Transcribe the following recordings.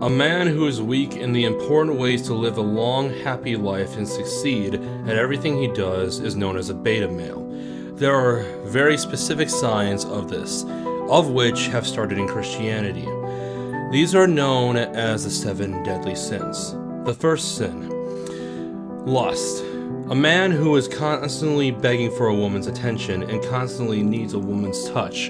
A man who is weak in the important ways to live a long, happy life and succeed at everything he does is known as a beta male. There are very specific signs of this, of which have started in Christianity. These are known as the 7 deadly sins. The first sin, lust. A man who is constantly begging for a woman's attention and constantly needs a woman's touch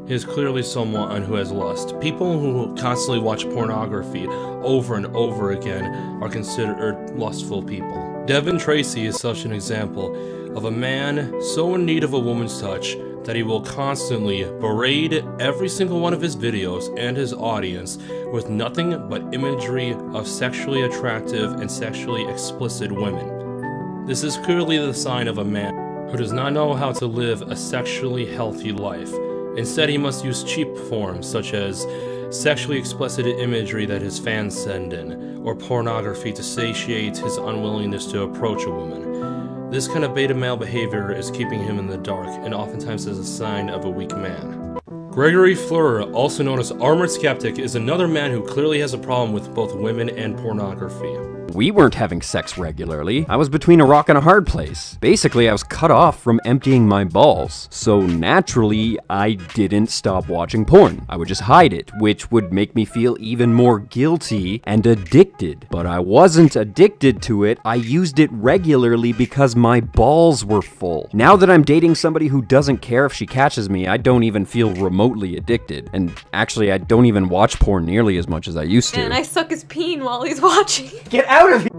is clearly someone who has lust. People who constantly watch pornography over and over again are considered lustful people. Devin Tracy is such an example of a man so in need of a woman's touch that he will constantly berate every single one of his videos and his audience with nothing but imagery of sexually attractive and sexually explicit women. This is clearly the sign of a man who does not know how to live a sexually healthy life. Instead, he must use cheap forms such as sexually explicit imagery that his fans send in, or pornography to satiate his unwillingness to approach a woman. This kind of beta male behavior is keeping him in the dark, and oftentimes is a sign of a weak man. Gregory Fleur, also known as Armored Skeptic, is another man who clearly has a problem with both women and pornography. We weren't having sex regularly. I was between a rock and a hard place. Basically, I was cut off from emptying my balls. So naturally, I didn't stop watching porn. I would just hide it, which would make me feel even more guilty and addicted. But I wasn't addicted to it. I used it regularly because my balls were full. Now that I'm dating somebody who doesn't care if she catches me, I don't even feel remotely addicted. And actually, I don't even watch porn nearly as much as I used to. And I suck his peen while he's watching. Get out of here!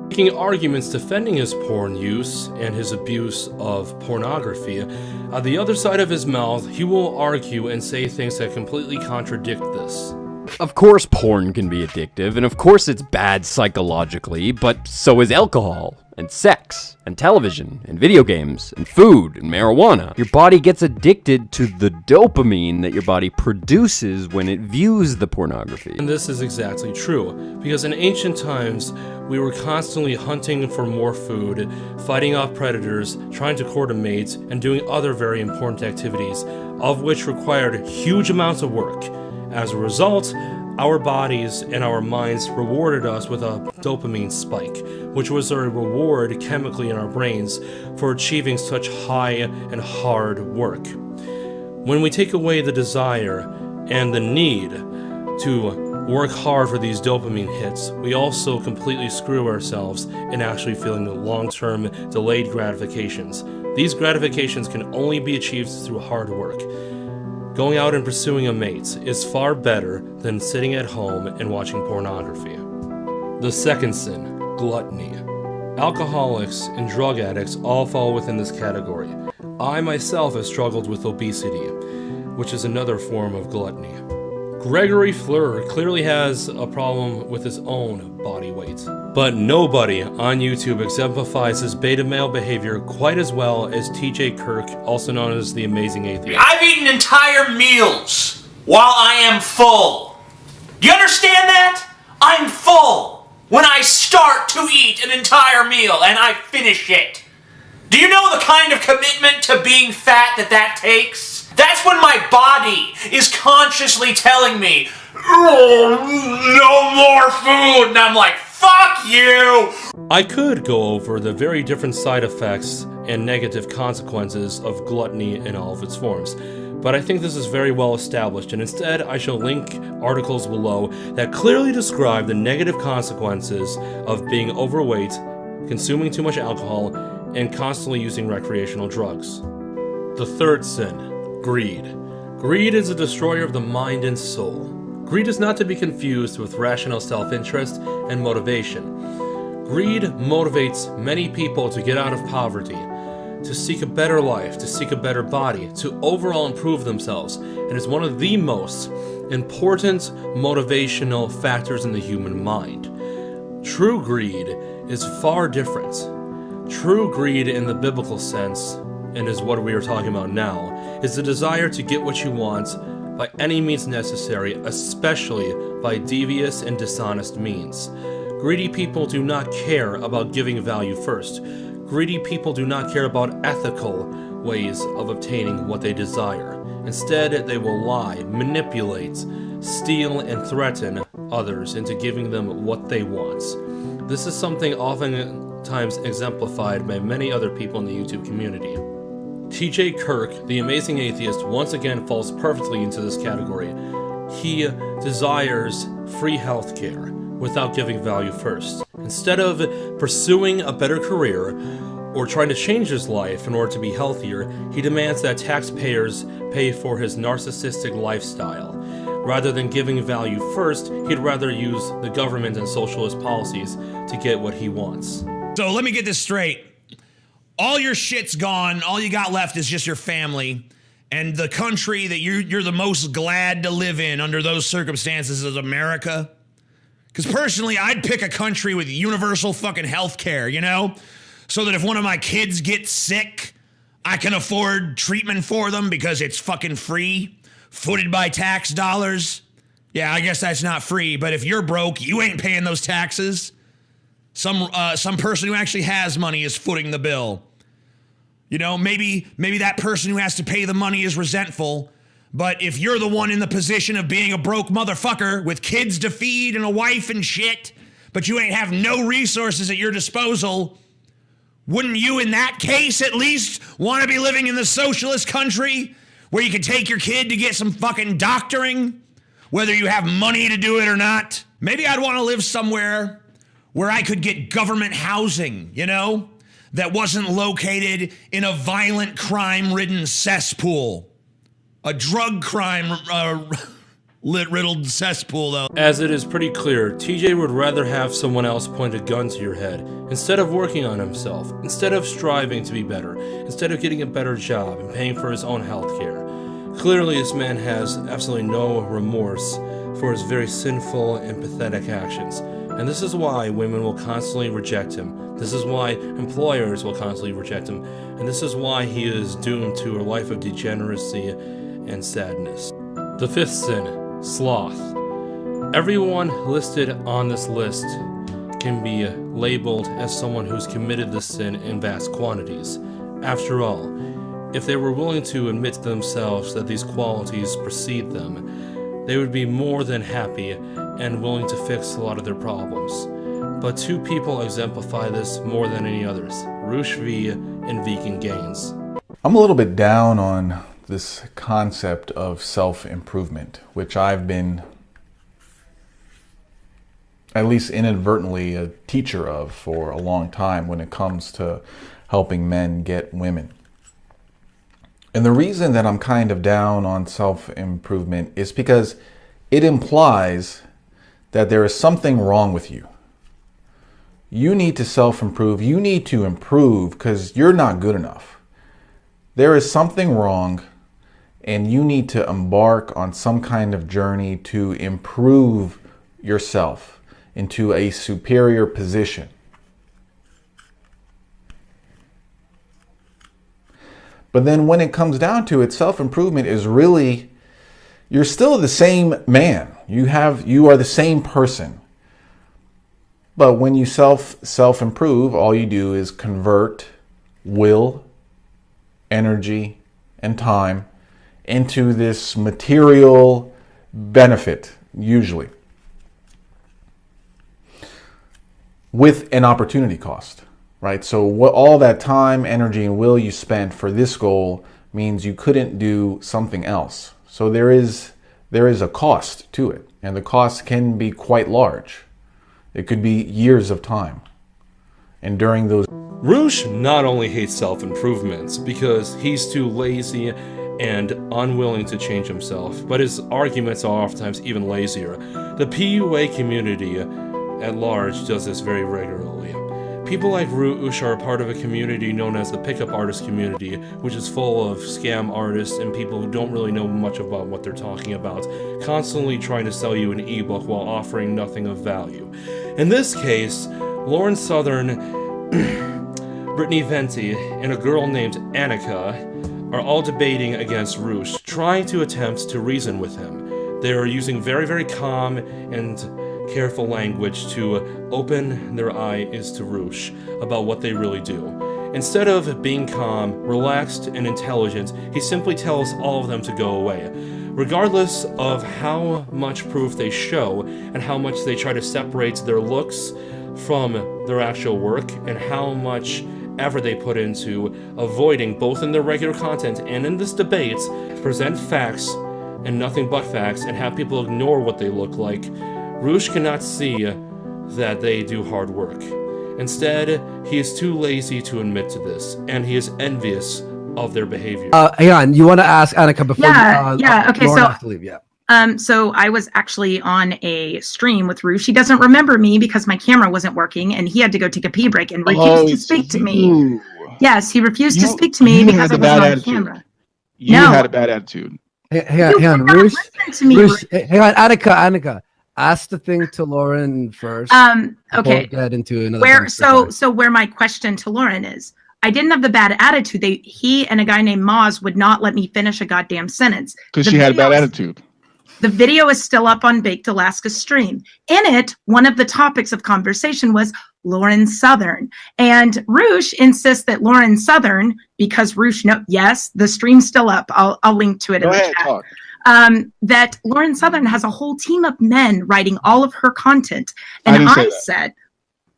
Making arguments defending his porn use and his abuse of pornography, at the other side of his mouth, he will argue and say things that completely contradict this. Of course porn can be addictive, and of course it's bad psychologically, but so is alcohol, and sex, and television, and video games, and food, and marijuana. Your body gets addicted to the dopamine that your body produces when it views the pornography. And this is exactly true, because in ancient times, we were constantly hunting for more food, fighting off predators, trying to court a mate, and doing other very important activities, of which required huge amounts of work. As a result, our bodies and our minds rewarded us with a dopamine spike, which was a reward chemically in our brains for achieving such high and hard work. When we take away the desire and the need to work hard for these dopamine hits, we also completely screw ourselves in actually feeling the long-term delayed gratifications. These gratifications can only be achieved through hard work. Going out and pursuing a mate is far better than sitting at home and watching pornography. The second sin, gluttony. Alcoholics and drug addicts all fall within this category. I myself have struggled with obesity, which is another form of gluttony. Gregory Fleur clearly has a problem with his own body weight, but nobody on YouTube exemplifies his beta male behavior quite as well as TJ Kirk, also known as the Amazing Atheist. I've eaten entire meals while I am full. Do you understand that? I'm full when I start to eat an entire meal and I finish it. Do you know the kind of commitment to being fat that takes? That's when my body is consciously telling me, oh, no more food, and I'm like, fuck you! I could go over the very different side effects and negative consequences of gluttony in all of its forms, but I think this is very well established, and instead I shall link articles below that clearly describe the negative consequences of being overweight, consuming too much alcohol, and constantly using recreational drugs. The third sin. Greed. Greed is a destroyer of the mind and soul. Greed is not to be confused with rational self-interest and motivation. Greed motivates many people to get out of poverty, to seek a better life, to seek a better body, to overall improve themselves, and is one of the most important motivational factors in the human mind. True greed is far different. True greed in the biblical sense, and is what we are talking about now, is the desire to get what you want by any means necessary, especially by devious and dishonest means. Greedy people do not care about giving value first. Greedy people do not care about ethical ways of obtaining what they desire. Instead, they will lie, manipulate, steal, and threaten others into giving them what they want. This is something oftentimes exemplified by many other people in the YouTube community. TJ Kirk, the amazing atheist, once again falls perfectly into this category. He desires free healthcare without giving value first. Instead of pursuing a better career or trying to change his life in order to be healthier, he demands that taxpayers pay for his narcissistic lifestyle. Rather than giving value first, he'd rather use the government and socialist policies to get what he wants. So let me get this straight. All your shit's gone. All you got left is just your family. And the country that you're the most glad to live in under those circumstances is America. Because personally, I'd pick a country with universal fucking health care, you know? So that if one of my kids gets sick, I can afford treatment for them because it's fucking free, footed by tax dollars. Yeah, I guess that's not free, but if you're broke, you ain't paying those taxes. Some person who actually has money is footing the bill. You know, maybe that person who has to pay the money is resentful, but if you're the one in the position of being a broke motherfucker with kids to feed and a wife and shit, but you ain't have no resources at your disposal, wouldn't you in that case at least want to be living in the socialist country where you could take your kid to get some fucking doctoring, whether you have money to do it or not? Maybe I'd want to live somewhere where I could get government housing, you know, that wasn't located in a violent crime-ridden cesspool. A drug crime riddled cesspool, though. As it is pretty clear, TJ would rather have someone else point a gun to your head, instead of working on himself, instead of striving to be better, instead of getting a better job and paying for his own healthcare. Clearly, this man has absolutely no remorse for his very sinful and pathetic actions. And this is why women will constantly reject him. This is why employers will constantly reject him. And this is why he is doomed to a life of degeneracy and sadness. The fifth sin, sloth. Everyone listed on this list can be labeled as someone who's committed this sin in vast quantities. After all, if they were willing to admit to themselves that these qualities precede them, they would be more than happy and willing to fix a lot of their problems. But two people exemplify this more than any others, Roosh V and Vegan Gains. I'm a little bit down on this concept of self-improvement, which I've been, at least inadvertently, a teacher of for a long time when it comes to helping men get women. And the reason that I'm kind of down on self-improvement is because it implies that there is something wrong with you. You need to self-improve. You need to improve because you're not good enough. There is something wrong, and you need to embark on some kind of journey to improve yourself into a superior position. But then when it comes down to it, self-improvement is really, you're still the same man. You are the same person. But when you self-improve, all you do is convert will, energy, and time into this material benefit, usually, with an opportunity cost, right? So all that time, energy, and will you spent for this goal means you couldn't do something else. So there is a cost to it, and the cost can be quite large. It could be years of time. And during those... Roosh not only hates self-improvements because he's too lazy and unwilling to change himself, but his arguments are oftentimes even lazier. The PUA community at large does this very regularly. People like Roosh are a part of a community known as the Pickup Artist community, which is full of scam artists and people who don't really know much about what they're talking about, constantly trying to sell you an ebook while offering nothing of value. In this case, Lauren Southern, Brittany Venti, and a girl named Annika are all debating against Roosh, trying to attempt to reason with him. They are using very, very calm and careful language to open their eyes to Roosh about what they really do. Instead of being calm, relaxed, and intelligent, he simply tells all of them to go away. Regardless of how much proof they show and how much they try to separate their looks from their actual work and how much effort they put into avoiding, both in their regular content and in this debate, to present facts and nothing but facts and have people ignore what they look like, Roosh cannot see that they do hard work. Instead, he is too lazy to admit to this, and he is envious of their behavior. Hang on, you want to ask Annika before Okay, Lauren so has to leave, yeah. So I was actually on a stream with Roosh. He doesn't remember me because my camera wasn't working and he had to go take a pee break and refused to speak to me. Yes, he refused to speak to me because I wasn't on camera. You had a bad attitude. Hang on, Roosh. Hang on, Annika. Ask the thing to Lauren first. Okay. Get into another so where my question to Lauren is, I didn't have the bad attitude. He and a guy named Moz would not let me finish a goddamn sentence. Because she had a bad attitude. The video is still up on Baked Alaska stream. In it, one of the topics of conversation was Lauren Southern. And Roosh insists that Lauren Southern, because Roosh yes, the stream's still up. I'll link to it in the chat. Talk. That Lauren Southern has a whole team of men writing all of her content. And I said,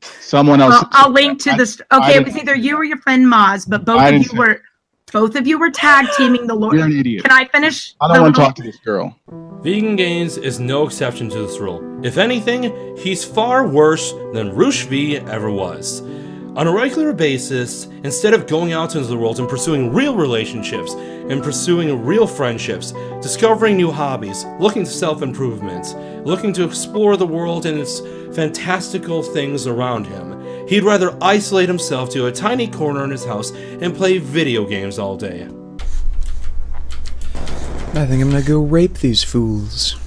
someone else. I'll link to this. Okay, it was either you or your friend Moz, but both of you were tag teaming the Lauren. You're an idiot. Can I finish? I don't want to talk to this girl. Vegan Gains is no exception to this rule. If anything, he's far worse than Roosh V ever was. On a regular basis, instead of going out into the world and pursuing real relationships, and pursuing real friendships, discovering new hobbies, looking to self-improvement, looking to explore the world and its fantastical things around him, he'd rather isolate himself to a tiny corner in his house and play video games all day. I think I'm gonna go rape these fools.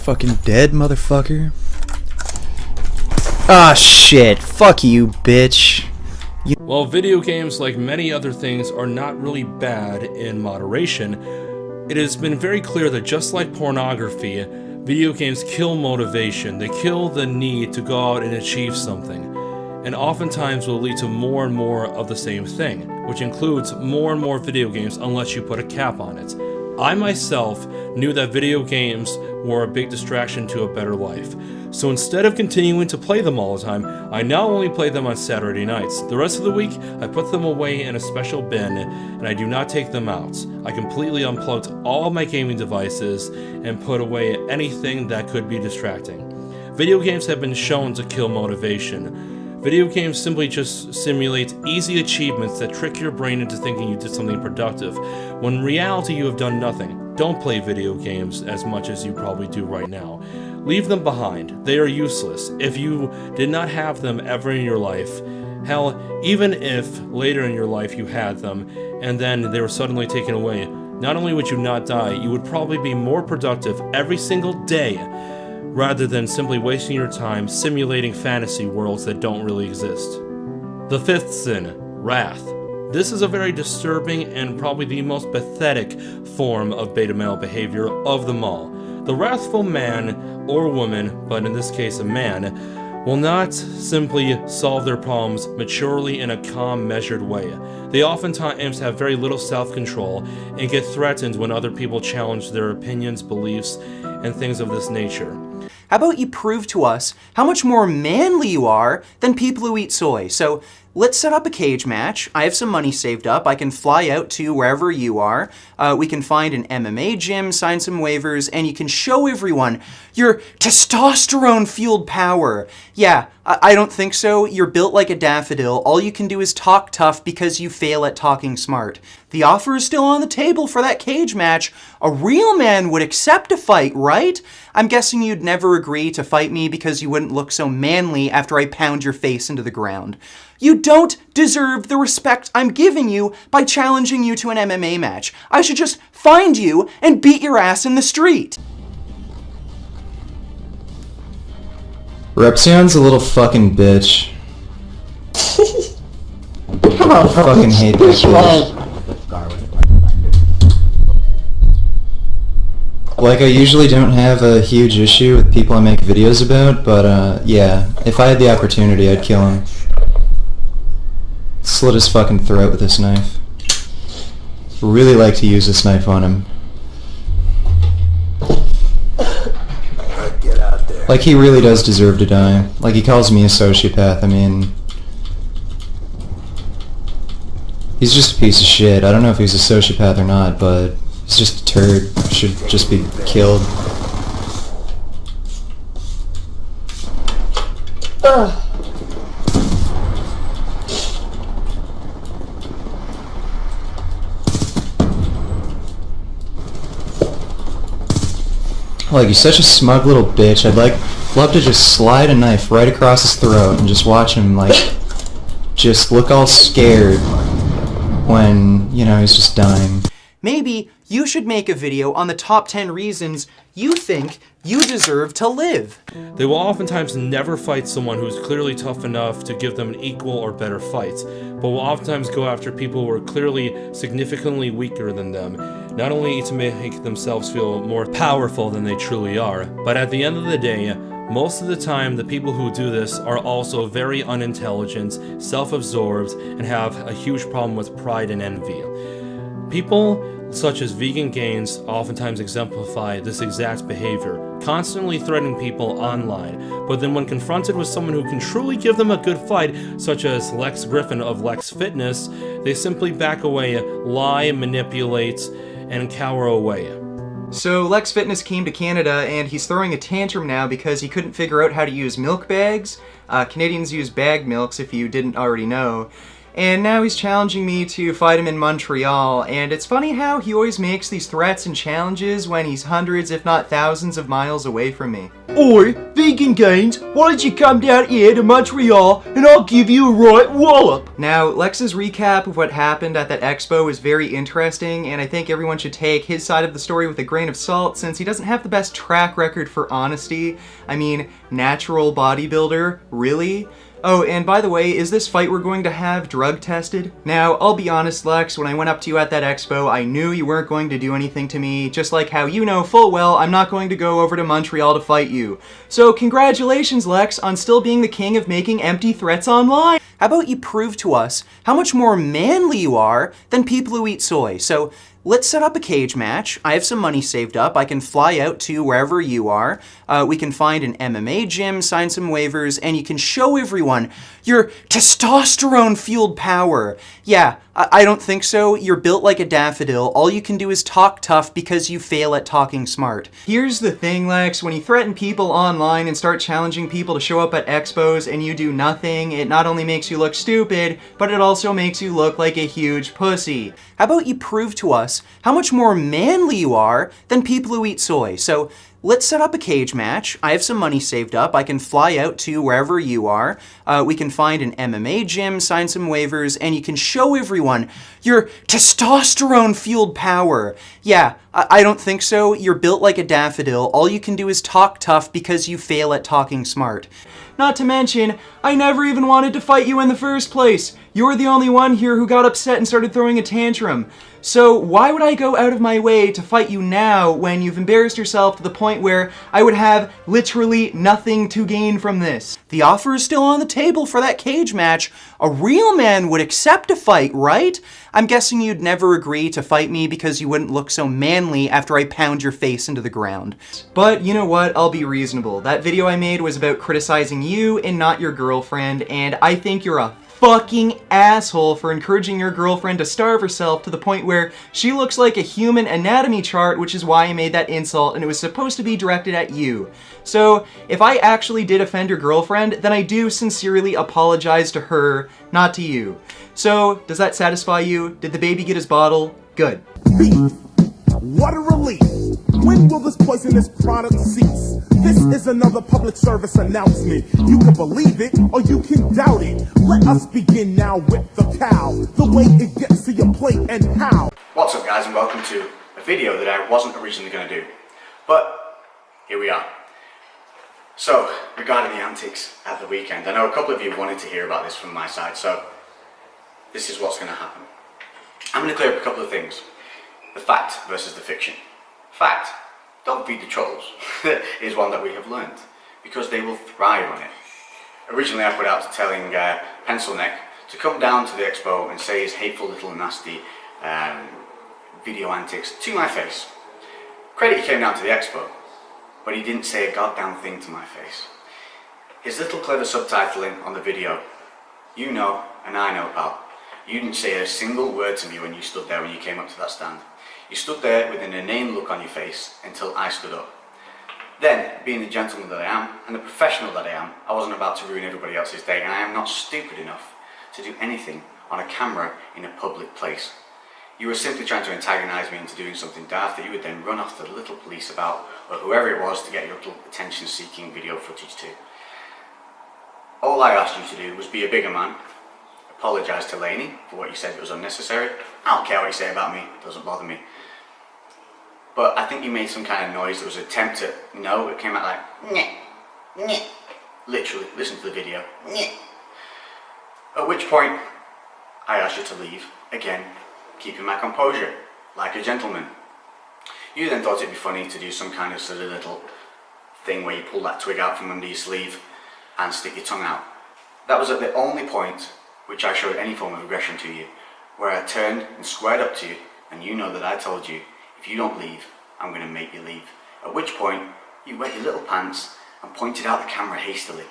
Fucking dead, motherfucker. Ah, shit. Fuck you, bitch. While video games, like many other things, are not really bad in moderation, it has been very clear that just like pornography, video games kill motivation. They kill the need to go out and achieve something, and oftentimes will lead to more and more of the same thing, which includes more and more video games unless you put a cap on it. I myself knew that video games were a big distraction to a better life, so instead of continuing to play them all the time, I now only play them on Saturday nights. The rest of the week, I put them away in a special bin, and I do not take them out. I completely unplugged all of my gaming devices and put away anything that could be distracting. Video games have been shown to kill motivation. Video games simply just simulate easy achievements that trick your brain into thinking you did something productive, when in reality you have done nothing. Don't play video games as much as you probably do right now. Leave them behind. They are useless. If you did not have them ever in your life, hell, even if later in your life you had them, and then they were suddenly taken away, not only would you not die, you would probably be more productive every single day, rather than simply wasting your time simulating fantasy worlds that don't really exist. The fifth sin, wrath. This is a very disturbing and probably the most pathetic form of beta male behavior of them all. The wrathful man or woman, but in this case a man, will not simply solve their problems maturely in a calm, measured way. They oftentimes have very little self-control and get threatened when other people challenge their opinions, beliefs, and things of this nature. How about you prove to us how much more manly you are than people who eat soy? So let's set up a cage match. I have some money saved up. I can fly out to wherever you are. We can find an MMA gym, sign some waivers, and you can show everyone your testosterone-fueled power. Yeah, I don't think so. You're built like a daffodil. All you can do is talk tough because you fail at talking smart. The offer is still on the table for that cage match. A real man would accept a fight, right? I'm guessing you'd never agree to fight me because you wouldn't look so manly after I pound your face into the ground. You don't deserve the respect I'm giving you by challenging you to an MMA match. I should just find you and beat your ass in the street. Repsion's a little fucking bitch. I fucking hate that bitch. Like, I usually don't have a huge issue with people I make videos about, but yeah, if I had the opportunity, I'd kill him. Slit his fucking throat with this knife. Really like to use this knife on him. Like, he really does deserve to die. Like, he calls me a sociopath. I mean, he's just a piece of shit. I don't know if he's a sociopath or not, but he's just a turd. Should just be killed. Like, he's such a smug little bitch. I'd love to just slide a knife right across his throat and just watch him, like, just look all scared when, you know, he's just dying. Maybe you should make a video on the top 10 reasons you think you deserve to live. They will oftentimes never fight someone who's clearly tough enough to give them an equal or better fight, but will oftentimes go after people who are clearly significantly weaker than them, not only to make themselves feel more powerful than they truly are, but at the end of the day, most of the time the people who do this are also very unintelligent, self-absorbed, and have a huge problem with pride and envy. People such as Vegan Gains oftentimes exemplify this exact behavior, constantly threatening people online, but then when confronted with someone who can truly give them a good fight, such as Lex Griffin of Lex Fitness, they simply back away, lie, manipulate, and cower away. So Lex Fitness came to Canada and he's throwing a tantrum now because he couldn't figure out how to use milk bags. Canadians use bagged milks if you didn't already know. And now he's challenging me to fight him in Montreal, and it's funny how he always makes these threats and challenges when he's hundreds if not thousands of miles away from me. Oi, Vegan Gains, why don't you come down here to Montreal and I'll give you a right wallop? Now, Lex's recap of what happened at that expo is very interesting, and I think everyone should take his side of the story with a grain of salt since he doesn't have the best track record for honesty. I mean, natural bodybuilder, really? Oh, and by the way, is this fight we're going to have drug tested? Now, I'll be honest, Lex, when I went up to you at that expo, I knew you weren't going to do anything to me, just like how you know full well I'm not going to go over to Montreal to fight you. So congratulations, Lex, on still being the king of making empty threats online. How about you prove to us how much more manly you are than people who eat soy? So let's set up a cage match. I have some money saved up. I can fly out to wherever you are. We can find an MMA gym, sign some waivers, and you can show everyone your testosterone-fueled power. Yeah, I don't think so. You're built like a daffodil. All you can do is talk tough because you fail at talking smart. Here's the thing, Lex. When you threaten people online and start challenging people to show up at expos and you do nothing, it not only makes you look stupid, but it also makes you look like a huge pussy. How about you prove to us how much more manly you are than people who eat soy? So let's set up a cage match. I have some money saved up. I can fly out to wherever you are. We can find an MMA gym, sign some waivers, and you can show everyone your testosterone-fueled power. Yeah, I don't think so. You're built like a daffodil. All you can do is talk tough because you fail at talking smart. Not to mention, I never even wanted to fight you in the first place. You're the only one here who got upset and started throwing a tantrum. So why would I go out of my way to fight you now when you've embarrassed yourself to the point where I would have literally nothing to gain from this? The offer is still on the table for that cage match. A real man would accept a fight, right? I'm guessing you'd never agree to fight me because you wouldn't look so manly after I pound your face into the ground. But you know what? I'll be reasonable. That video I made was about criticizing you and not your girlfriend, and I think you're a fucking asshole for encouraging your girlfriend to starve herself to the point where she looks like a human anatomy chart, which is why I made that insult, and it was supposed to be directed at you. So, if I actually did offend your girlfriend, then I do sincerely apologize to her, not to you. So, does that satisfy you? Did the baby get his bottle? Good. What a relief! When will this poisonous product cease? This is another public service announcement. You can believe it or you can doubt it. Let us begin now with the cow. The way it gets to your plate and how. What's up guys, and welcome to a video that I wasn't originally going to do. But here we are. So, regarding the antics at the weekend, I know a couple of you wanted to hear about this from my side, so this is what's going to happen. I'm going to clear up a couple of things. The fact versus the fiction. Fact, don't feed the trolls, is one that we have learned, because they will thrive on it. Originally I put out telling Pencil Neck to come down to the expo and say his hateful little nasty video antics to my face. Credit he came down to the expo, but he didn't say a goddamn thing to my face. His little clever subtitling on the video, you know and I know, pal. You didn't say a single word to me when you stood there when you came up to that stand. You stood there with an inane look on your face until I stood up. Then, being the gentleman that I am, and the professional that I am, I wasn't about to ruin everybody else's day, and I am not stupid enough to do anything on a camera in a public place. You were simply trying to antagonize me into doing something daft that you would then run off to the little police about, or whoever it was, to get your little attention-seeking video footage to. All I asked you to do was be a bigger man, apologise to Lainey for what you said that was unnecessary. I don't care what you say about me, it doesn't bother me. But I think you made some kind of noise that was an attempt to, no, it came out like, nyeh, nyeh. Literally, listen to the video, nyeh. At which point, I asked you to leave, again, keeping my composure, like a gentleman. You then thought it'd be funny to do some kind of silly little thing where you pull that twig out from under your sleeve and stick your tongue out. That was at the only point which I showed any form of aggression to you, where I turned and squared up to you, and you know that I told you, if you don't leave, I'm going to make you leave. At which point, you wet your little pants and pointed out the camera hastily.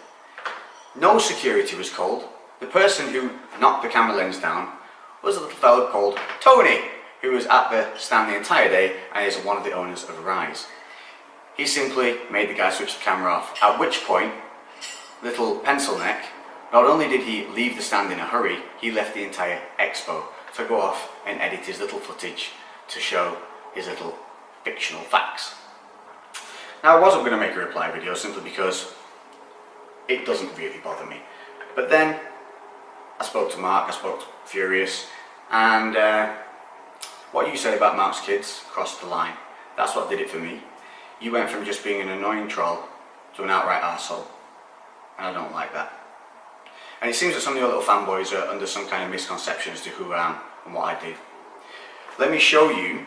No security was called. The person who knocked the camera lens down was a little fellow called Tony, who was at the stand the entire day and is one of the owners of Arise. He simply made the guy switch the camera off, at which point, little Pencil Neck, not only did he leave the stand in a hurry, he left the entire expo to go off and edit his little footage to show his little fictional facts. Now, I wasn't going to make a reply video simply because it doesn't really bother me. But then I spoke to Mark, I spoke to Furious, and what you said about Mark's kids crossed the line. That's what did it for me. You went from just being an annoying troll to an outright arsehole, and I don't like that. And it seems that some of your little fanboys are under some kind of misconception as to who I am and what I did. Let me show you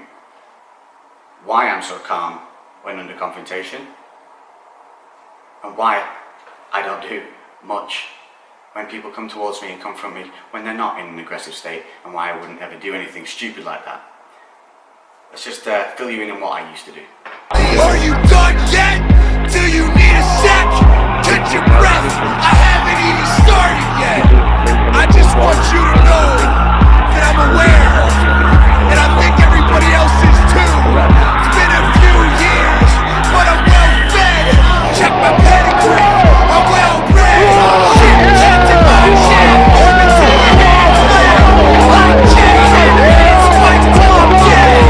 why I'm so calm when under confrontation, and why I don't do much when people come towards me and confront me when they're not in an aggressive state, and why I wouldn't ever do anything stupid like that. Let's just fill you in on what I used to do. Are you done yet? Do you need a sec? Catch your breath. I haven't even started yet. I just want you to know that I'm aware, and I think everybody else is too. It's been a few years, but I'm well fed. Check my pedigree. I'm well bred. Shit, chanting my shit. Orbits in your hands. Like Jay. Hands spikes till I'm dead.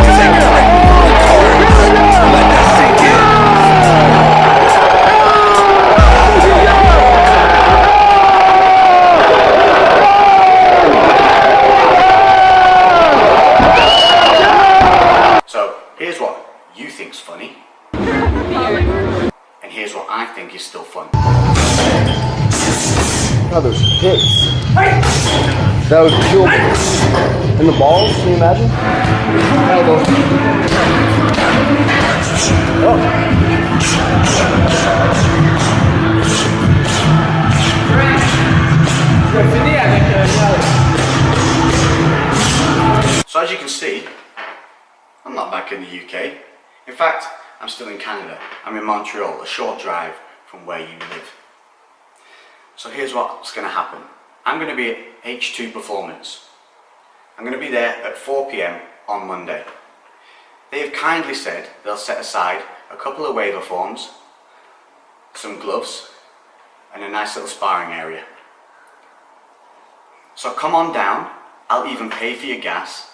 Sing it right before the chorus. Let that sink in. So, here's what you think's funny, and here's what I think is still fun. Oh, those hits. That would kill me. And the balls, can you imagine? So as you can see, I'm not back in the UK. In fact, I'm still in Canada. I'm in Montreal, a short drive from where you live. So here's what's going to happen. I'm going to be at H2 Performance. I'm going to be there at 4 PM on Monday. They have kindly said they'll set aside a couple of waiver forms, some gloves, and a nice little sparring area. So come on down, I'll even pay for your gas.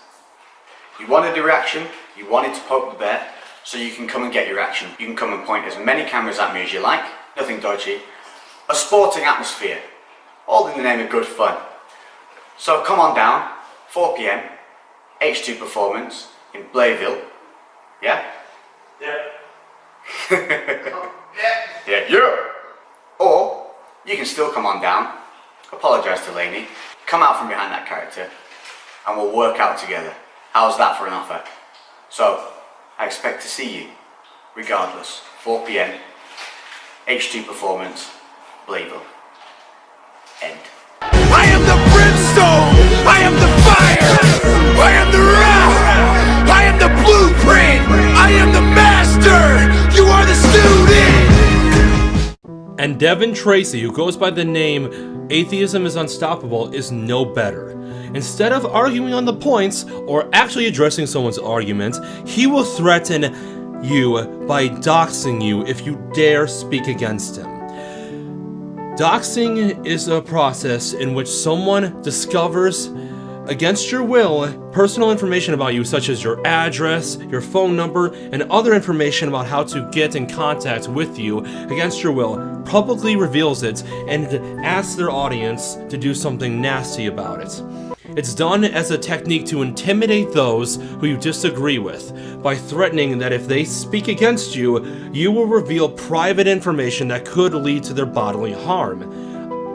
You wanted a reaction, you wanted to poke the bear, so you can come and get your reaction. You can come and point as many cameras at me as you like, nothing dodgy. A sporting atmosphere, all in the name of good fun. So come on down, 4 PM, H2 Performance in Blayville. Yeah? Yeah. Yeah. Or you can still come on down, apologise to Lainey, come out from behind that character, and we'll work out together. How's that for an offer? So, I expect to see you, regardless. 4 PM, H2 Performance, Blayville. End. I am the brimstone! I am the fire! I am the wrath! I am the blueprint! I am the master! You are the student! And Devin Tracy, who goes by the name Atheism is Unstoppable, is no better. Instead of arguing on the points or actually addressing someone's argument, he will threaten you by doxing you if you dare speak against him. Doxing is a process in which someone discovers, against your will, personal information about you, such as your address, your phone number, and other information about how to get in contact with you against your will, publicly reveals it and asks their audience to do something nasty about it. It's done as a technique to intimidate those who you disagree with, by threatening that if they speak against you, you will reveal private information that could lead to their bodily harm,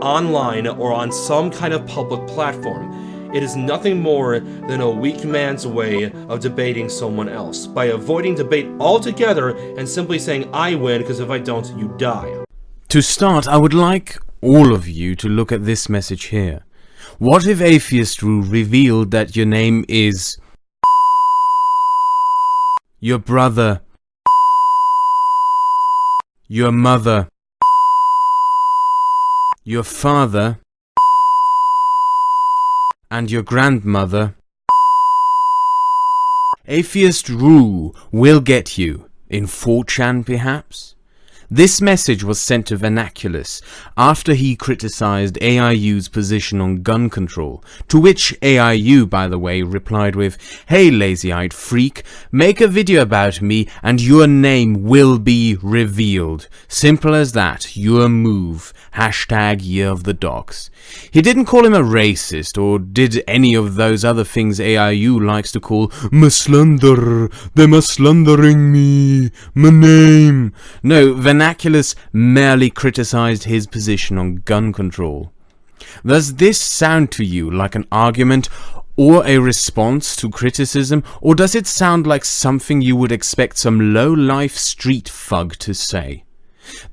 online or on some kind of public platform. It is nothing more than a weak man's way of debating someone else, by avoiding debate altogether and simply saying, I win, because if I don't, you die. To start, I would like all of you to look at this message here. What if Atheist Rue revealed that your name is your brother, your mother, your father, and your grandmother? Atheist Rue will get you. In 4chan perhaps? This message was sent to Vernaculus after he criticized AIU's position on gun control, to which AIU, by the way, replied with, "Hey lazy-eyed freak, make a video about me and your name will be revealed. Simple as that, your move. Hashtag Year of the Dogs." He didn't call him a racist or did any of those other things AIU likes to call "slander, them a slandering me, my name." No, Vernaculus merely criticized his position on gun control. Does this sound to you like an argument or a response to criticism, or does it sound like something you would expect some low-life street thug to say?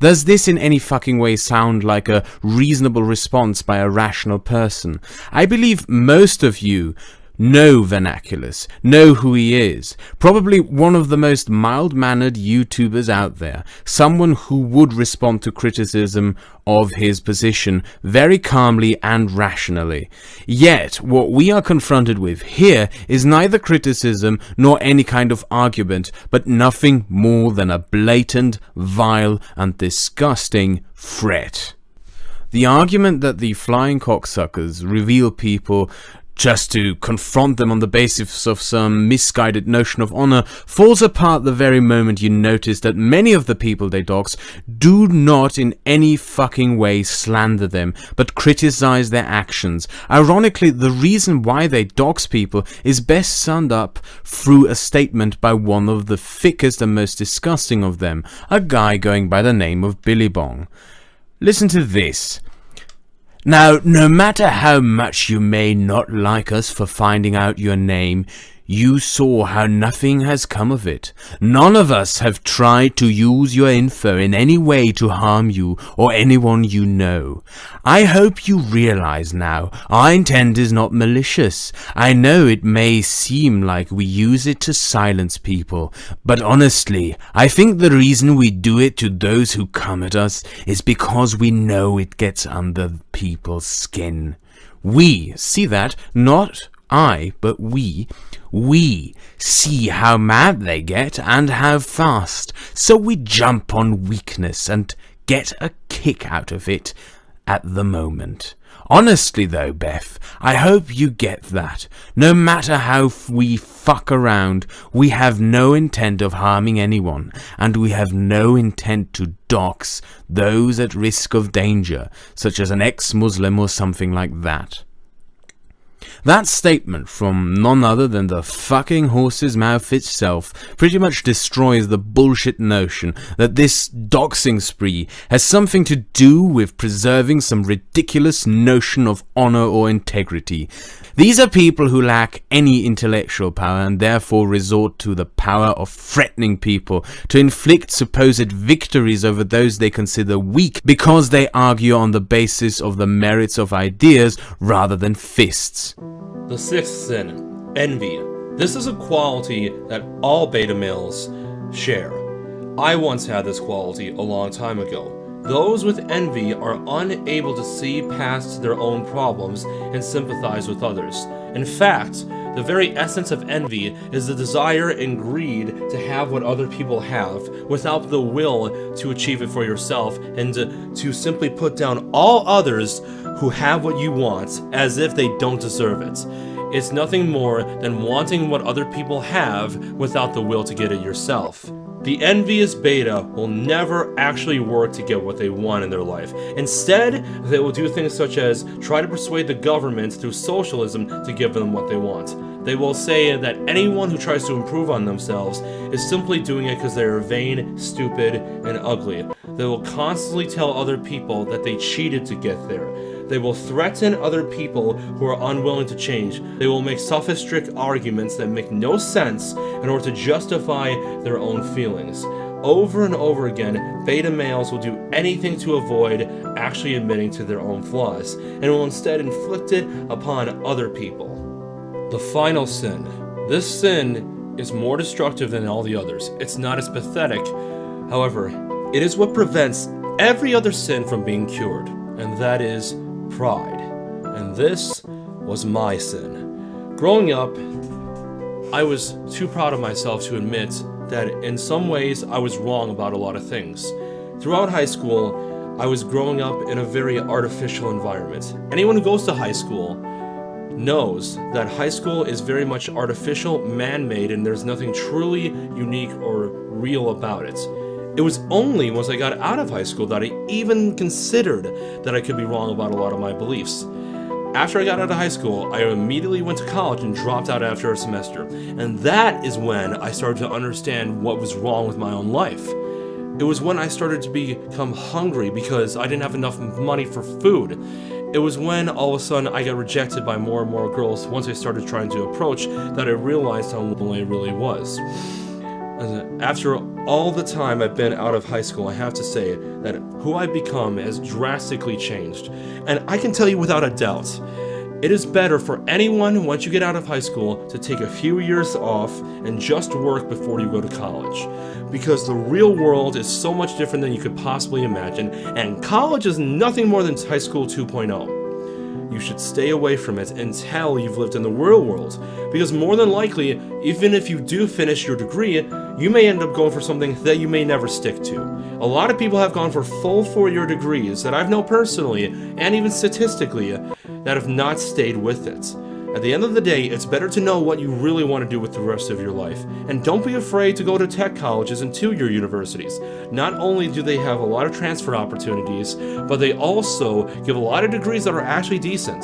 Does this in any fucking way sound like a reasonable response by a rational person? I believe most of you know Vernaculus, know who he is. Probably one of the most mild-mannered YouTubers out there. Someone who would respond to criticism of his position very calmly and rationally. Yet, what we are confronted with here is neither criticism nor any kind of argument, but nothing more than a blatant, vile, and disgusting threat. The argument that the flying cocksuckers reveal people just to confront them on the basis of some misguided notion of honor falls apart the very moment you notice that many of the people they dox do not in any fucking way slander them, but criticize their actions. Ironically, the reason why they dox people is best summed up through a statement by one of the thickest and most disgusting of them, a guy going by the name of Billy Bong. Listen to this. "Now, no matter how much you may not like us for finding out your name, you saw how nothing has come of it. None of us have tried to use your info in any way to harm you or anyone you know. I hope you realize now our intent is not malicious. I know it may seem like we use it to silence people, but honestly, I think the reason we do it to those who come at us is because we know it gets under people's skin. We see that, not I, but we see how mad they get and how fast, so we jump on weakness and get a kick out of it at the moment. Honestly though, Beth, I hope you get that. No matter how we fuck around, we have no intent of harming anyone, and we have no intent to dox those at risk of danger, such as an ex-Muslim or something like that. That statement from none other than the fucking horse's mouth itself pretty much destroys the bullshit notion that this doxing spree has something to do with preserving some ridiculous notion of honor or integrity. These are people who lack any intellectual power and therefore resort to the power of threatening people to inflict supposed victories over those they consider weak because they argue on the basis of the merits of ideas rather than fists. The sixth sin, envy. This is a quality that all beta males share. I once had this quality a long time ago. Those with envy are unable to see past their own problems and sympathize with others. In fact, the very essence of envy is the desire and greed to have what other people have without the will to achieve it for yourself, and to simply put down all others who have what you want as if they don't deserve it. It's nothing more than wanting what other people have without the will to get it yourself. The envious beta will never actually work to get what they want in their life. Instead, they will do things such as try to persuade the government through socialism to give them what they want. They will say that anyone who tries to improve on themselves is simply doing it because they are vain, stupid, and ugly. They will constantly tell other people that they cheated to get there. They will threaten other people who are unwilling to change. They will make sophistry arguments that make no sense in order to justify their own feelings. Over and over again, beta males will do anything to avoid actually admitting to their own flaws, and will instead inflict it upon other people. The final sin. This sin is more destructive than all the others. It's not as pathetic. However, it is what prevents every other sin from being cured, and that is pride. And this was my sin. Growing up, I was too proud of myself to admit that in some ways I was wrong about a lot of things. Throughout high school, I was growing up in a very artificial environment. Anyone who goes to high school knows that high school is very much artificial, man-made, and there's nothing truly unique or real about it. It was only once I got out of high school that I even considered that I could be wrong about a lot of my beliefs. After I got out of high school, I immediately went to college and dropped out after a semester. And that is when I started to understand what was wrong with my own life. It was when I started to become hungry because I didn't have enough money for food. It was when all of a sudden I got rejected by more and more girls once I started trying to approach that I realized how lonely I really was. After all the time I've been out of high school, I have to say that who I've become has drastically changed. And I can tell you without a doubt, it is better for anyone, once you get out of high school, to take a few years off and just work before you go to college. Because the real world is so much different than you could possibly imagine, and college is nothing more than high school 2.0. You should stay away from it until you've lived in the real world, because more than likely, even if you do finish your degree, you may end up going for something that you may never stick to. A lot of people have gone for full 4-year degrees that I've known personally, and even statistically, that have not stayed with it. At the end of the day, it's better to know what you really want to do with the rest of your life. And don't be afraid to go to tech colleges and 2-year universities. Not only do they have a lot of transfer opportunities, but they also give a lot of degrees that are actually decent.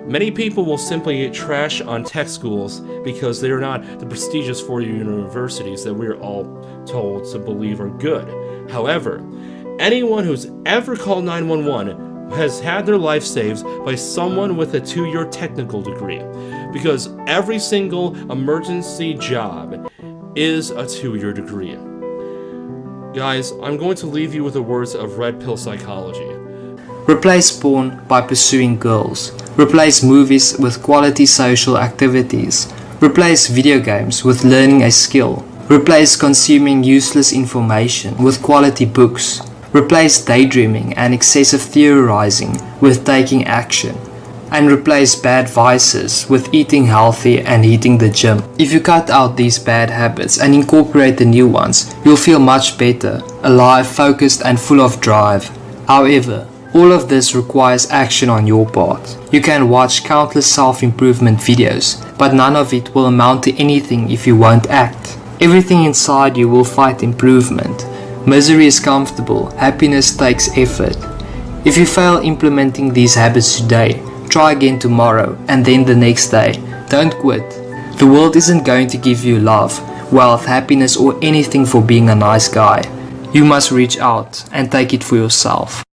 Many people will simply trash on tech schools because they are not the prestigious 4-year universities that we're all told to believe are good. However, anyone who's ever called 911 has had their life saved by someone with a 2-year technical degree, because every single emergency job is a 2-year degree. Guys, I'm going to leave you with the words of Red Pill Psychology. Replace porn by pursuing girls. Replace movies with quality social activities. Replace video games with learning a skill. Replace consuming useless information with quality books. Replace daydreaming and excessive theorizing with taking action. and replace bad vices with eating healthy and hitting the gym. If you cut out these bad habits and incorporate the new ones, you'll feel much better, alive, focused and full of drive. However, all of this requires action on your part. You can watch countless self-improvement videos, but none of it will amount to anything if you won't act. Everything inside you will fight improvement. Misery is comfortable, happiness takes effort. If you fail implementing these habits today, try again tomorrow and then the next day. Don't quit. The world isn't going to give you love, wealth, happiness or anything for being a nice guy. You must reach out and take it for yourself.